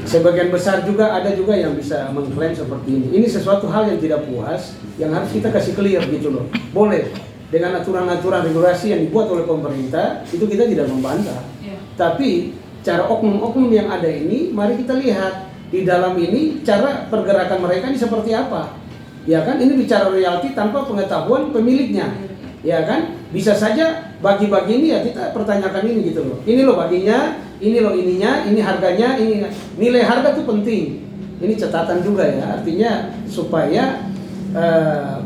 Sebagian besar juga ada juga yang bisa mengklaim seperti ini. Ini sesuatu hal yang tidak puas, yang harus kita kasih clear gitu loh. Boleh dengan aturan-aturan regulasi yang dibuat oleh pemerintah, itu kita tidak membantah. Tapi cara oknum-oknum yang ada ini, mari kita lihat di dalam ini cara pergerakan mereka ini seperti apa. Ya kan, ini bicara royalti tanpa pengetahuan pemiliknya. Ya kan, bisa saja bagi-bagi ini ya kita pertanyakan ini gitu loh. Ini loh baginya, ini loh ininya, ini harganya, ini nilai harga itu penting. Ini catatan juga ya, artinya supaya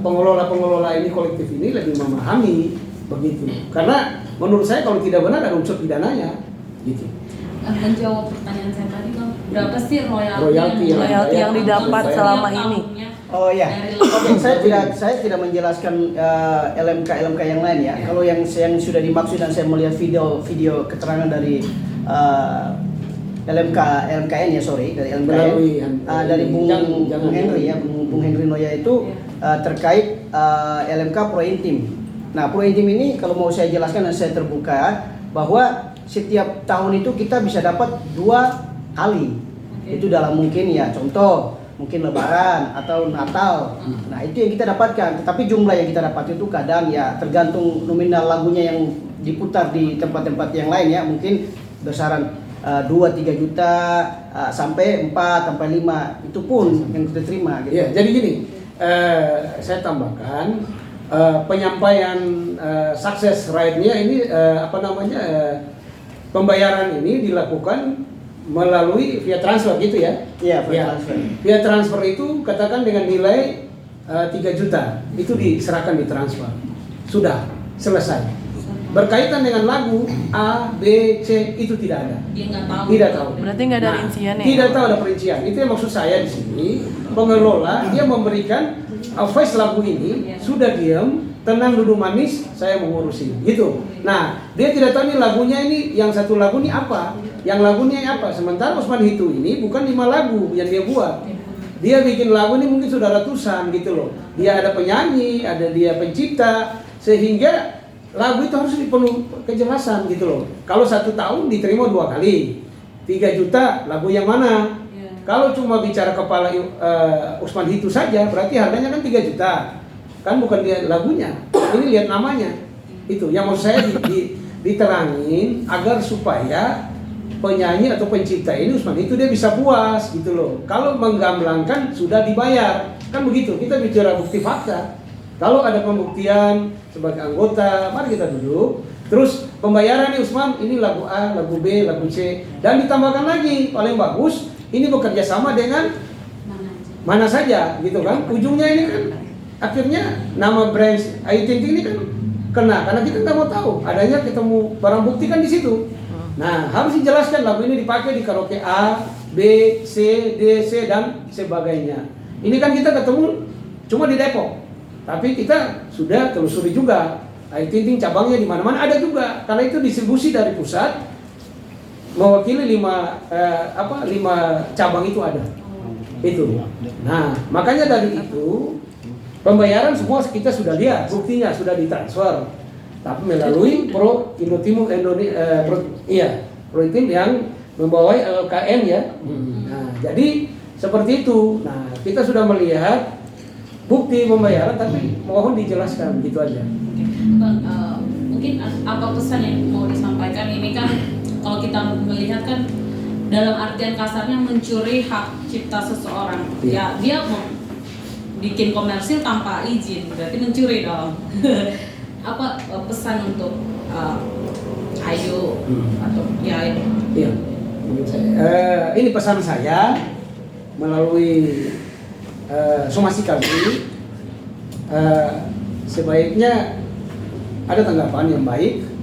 pengelola-pengelola ini kolektif ini lebih memahami begitu. Karena menurut saya kalau tidak benar ada unsur pidananya gitu. Menjawab pertanyaan saya tadi Bang, berapa sih royalti yang didapat selama ini? Oh ya, oke, saya tidak menjelaskan LMK yang lain ya. Kalau yang sudah dimaksud dan saya melihat video keterangan dari LMKN ya, sorry, dari LMKN dari Bung Henry ya, Bung Henry Noya itu terkait LMK Prointim. Nah, Prointim ini kalau mau saya jelaskan dan saya terbuka bahwa setiap tahun itu kita bisa dapat 2 kali. Itu dalam mungkin ya contoh mungkin Lebaran atau Natal. Nah, itu yang kita dapatkan. Tetapi jumlah yang kita dapat itu kadang ya tergantung nominal lagunya yang diputar di tempat-tempat yang lain ya. Mungkin besaran 2-3 juta sampai 4 sampai 5. Itu pun yang kita terima gitu. Ya, jadi gini, saya tambahkan penyampaian success rate-nya ini pembayaran ini dilakukan melalui via transfer gitu ya? Iya, via transfer. Via transfer itu katakan dengan nilai 3 juta, itu diserahkan di transfer. Sudah, selesai. Berkaitan dengan lagu A, B, C itu tidak ada. Dia nggak tahu. Tidak tahu. Berarti nggak ada rinciannya. Tidak tahu ada perincian. Itu yang maksud saya di sini. Pengelola dia memberikan voice lagu ini sudah diam, tenang duduk manis, saya mengurusi gitu. Nah, dia tidak tahu nih lagunya ini, yang satu lagu ini apa, yang lagunya apa. Sementara Usman Hitu ini bukan 5 lagu yang dia buat. Dia bikin lagu ini mungkin sudah ratusan gitu loh. Dia ada penyanyi, ada dia pencipta, sehingga lagu itu harus dipenuhi kejelasan gitu loh. Kalau 1 tahun diterima 2 kali, 3 juta lagu yang mana? Kalau cuma bicara kepala Usman Hitu saja, berarti harganya kan 3 juta. Kan bukan dia lagunya, ini lihat namanya. Itu yang maksud saya diterangin agar supaya penyanyi atau pencipta ini Usman itu dia bisa puas gitu loh. Kalau menggamblangkan sudah dibayar, kan begitu. Kita bicara bukti fakta. Kalau ada pembuktian sebagai anggota, mari kita duduk. Terus pembayaran nih Usman, ini lagu A, lagu B, lagu C, dan ditambahkan lagi paling bagus ini bekerja sama dengan mana saja gitu kan. Ujungnya ini kan akhirnya nama brand Ayu Ting Ting ini kan kena, karena kita nggak mau tahu adanya ketemu barang bukti kan di situ. Nah, harus dijelaskan lagu ini dipakai di karaoke A, B, C, D, C dan sebagainya. Ini kan kita ketemu cuma di Depok, tapi kita sudah telusuri juga Ayu Ting Ting cabangnya di mana-mana ada juga, karena itu distribusi dari pusat mewakili 5 cabang itu ada. Itu. Nah, makanya dari itu pembayaran semua kita sudah lihat, buktinya sudah ditransfer, tapi melalui Pro Indotimur Prointim yang membawai LKN ya. Nah, jadi seperti itu. Nah, kita sudah melihat bukti pembayaran, tapi mohon dijelaskan gitu aja. Mungkin apa pesan yang mau disampaikan ini kan kalau kita melihat kan dalam artian kasarnya mencuri hak cipta seseorang. Ya, dia mau bikin komersil tanpa izin, berarti mencuri dong. Apa pesan untuk Ayu atau ya? Iya. Ini pesan saya melalui somasi kami. Sebaiknya ada tanggapan yang baik.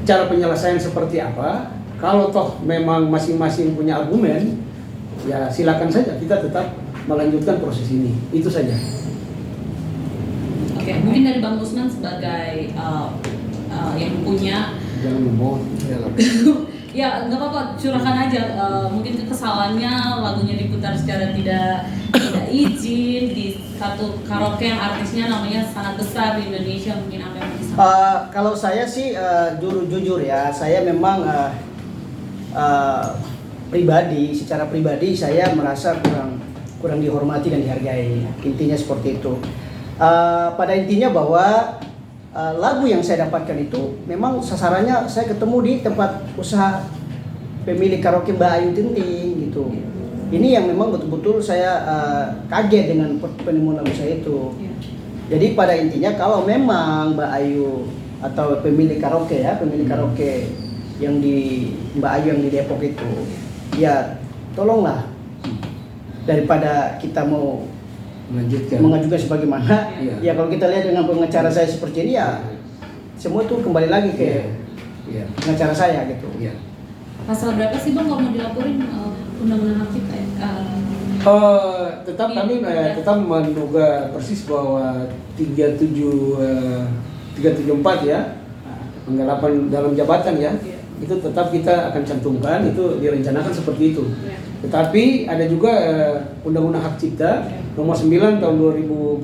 Cara penyelesaian seperti apa? Kalau toh memang masing-masing punya argumen, ya silakan saja kita tetap melanjutkan proses ini. Itu saja. Oke, mungkin dari Bang Usman sebagai yang punya. Jangan ngomong. Ya nggak apa-apa, curahkan aja. Mungkin kesalahannya lagunya diputar secara tidak izin di satu karaoke yang artisnya namanya sangat besar di Indonesia. Mungkin apa yang bisa? Kalau saya sih jujur ya, saya memang secara pribadi saya merasa kurang dihormati dan dihargai. Intinya seperti itu. Pada intinya bahwa lagu yang saya dapatkan itu memang sasarannya saya ketemu di tempat usaha pemilik karaoke Mbak Ayu Tinting gitu. Ini yang memang betul-betul saya kaget dengan penemuan lagu saya itu. Jadi pada intinya kalau memang Mbak Ayu atau pemilik karaoke yang di Mbak Ayu yang di Depok itu, ya tolonglah daripada kita mau mengajukan sebagaimana, ya kalau kita lihat dengan pengacara saya seperti ini ya semua tuh kembali lagi ke pengacara saya gitu. Pasal berapa sih Bang kalau mau dilaporin undang-undang hak cipta ya? Tetap kami tetap menduga persis bahwa 374 ya, penggelapan dalam jabatan ya, itu tetap kita akan cantumkan, itu direncanakan seperti itu. Tetapi ada juga Undang-Undang Hak Cipta nomor 9 tahun 2014